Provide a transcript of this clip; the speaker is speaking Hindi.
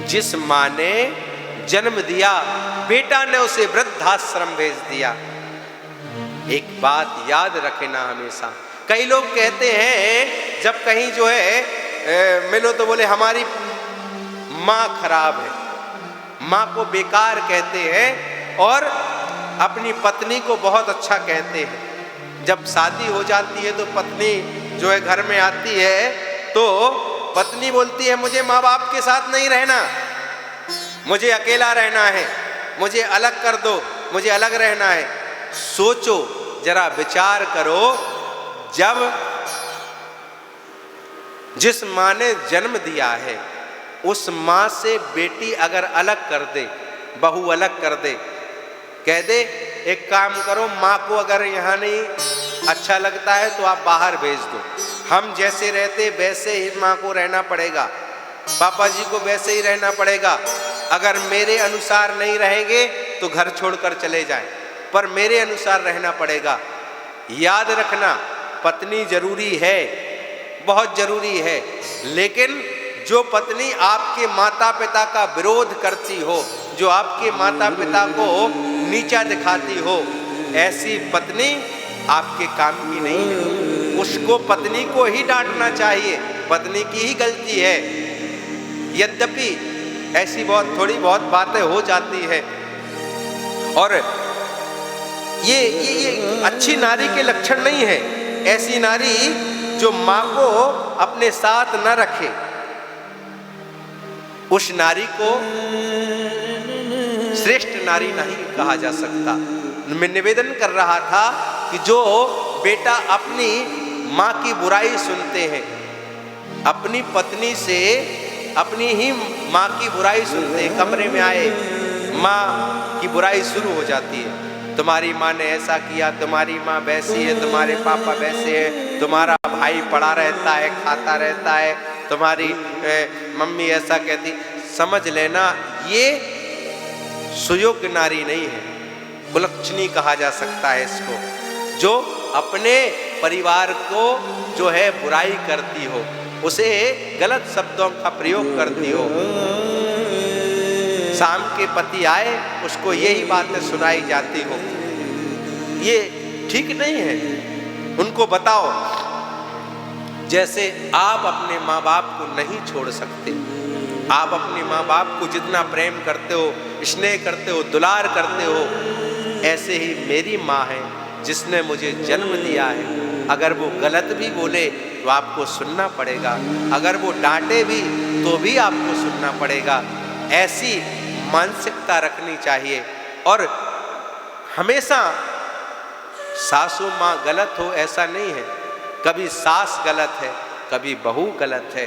जिस माँ ने जन्म दिया, बेटा ने उसे वृद्धाश्रम भेज दिया। एक बात याद रखना हमेशा। कई लोग कहते हैं जब कहीं जो है मिलो तो बोले हमारी माँ खराब है, माँ को बेकार कहते हैं और अपनी पत्नी को बहुत अच्छा कहते हैं। जब शादी हो जाती है तो पत्नी जो है घर में आती है तो पत्नी बोलती है मुझे माँ बाप के साथ नहीं रहना, मुझे अकेला रहना है, मुझे अलग कर दो, मुझे अलग रहना है। सोचो जरा, विचार करो, जब जिस माँ ने जन्म दिया है उस माँ से बेटी अगर अलग कर दे, बहू अलग कर दे, कह दे एक काम करो, माँ को अगर यहाँ नहीं अच्छा लगता है तो आप बाहर भेज दो, हम जैसे रहते वैसे ही माँ को रहना पड़ेगा, पापा जी को वैसे ही रहना पड़ेगा, अगर मेरे अनुसार नहीं रहेंगे तो घर छोड़कर चले जाएं, पर मेरे अनुसार रहना पड़ेगा। याद रखना, पत्नी जरूरी है, बहुत जरूरी है, लेकिन जो पत्नी आपके माता पिता का विरोध करती हो, जो आपके माता पिता को नीचा दिखाती हो, ऐसी पत्नी आपके काम की नहीं है। उसको पत्नी को ही डांटना चाहिए, पत्नी की ही गलती है। यद्यपि ऐसी थोड़ी बहुत बातें हो जाती है और ये अच्छी नारी के लक्षण नहीं है। ऐसी नारी जो माँ को अपने साथ न रखे, उस नारी को श्रेष्ठ नारी नहीं कहा जा सकता। मैं निवेदन कर रहा था कि जो बेटा अपनी माँ की बुराई सुनते हैं, अपनी पत्नी से अपनी ही माँ की बुराई सुनते हैं, कमरे में आए माँ की बुराई शुरू हो जाती है, तुम्हारी माँ ने ऐसा किया, तुम्हारी माँ वैसी है, तुम्हारे पापा वैसे हैं, तुम्हारा भाई पड़ा रहता है, खाता रहता है, तुम्हारी मम्मी ऐसा कहती। समझ लेना ये सुयोग्य नारी नहीं है, कुलक्षणी कहा जा सकता है इसको, जो अपने परिवार को जो है बुराई करती हो, उसे गलत शब्दों का प्रयोग करती हो। शाम के पति आए उसको यही बातें सुनाई जाती हो, ये ठीक नहीं है। उनको बताओ, जैसे आप अपने माँ बाप को नहीं छोड़ सकते, आप अपने माँ बाप को जितना प्रेम करते हो, स्नेह करते हो, दुलार करते हो, ऐसे ही मेरी माँ है जिसने मुझे जन्म दिया है। अगर वो गलत भी बोले तो आपको सुनना पड़ेगा, अगर वो डांटे भी तो भी आपको सुनना पड़ेगा। ऐसी मानसिकता रखनी चाहिए। और हमेशा सासू माँ गलत हो ऐसा नहीं है, कभी सास गलत है, कभी बहू गलत है,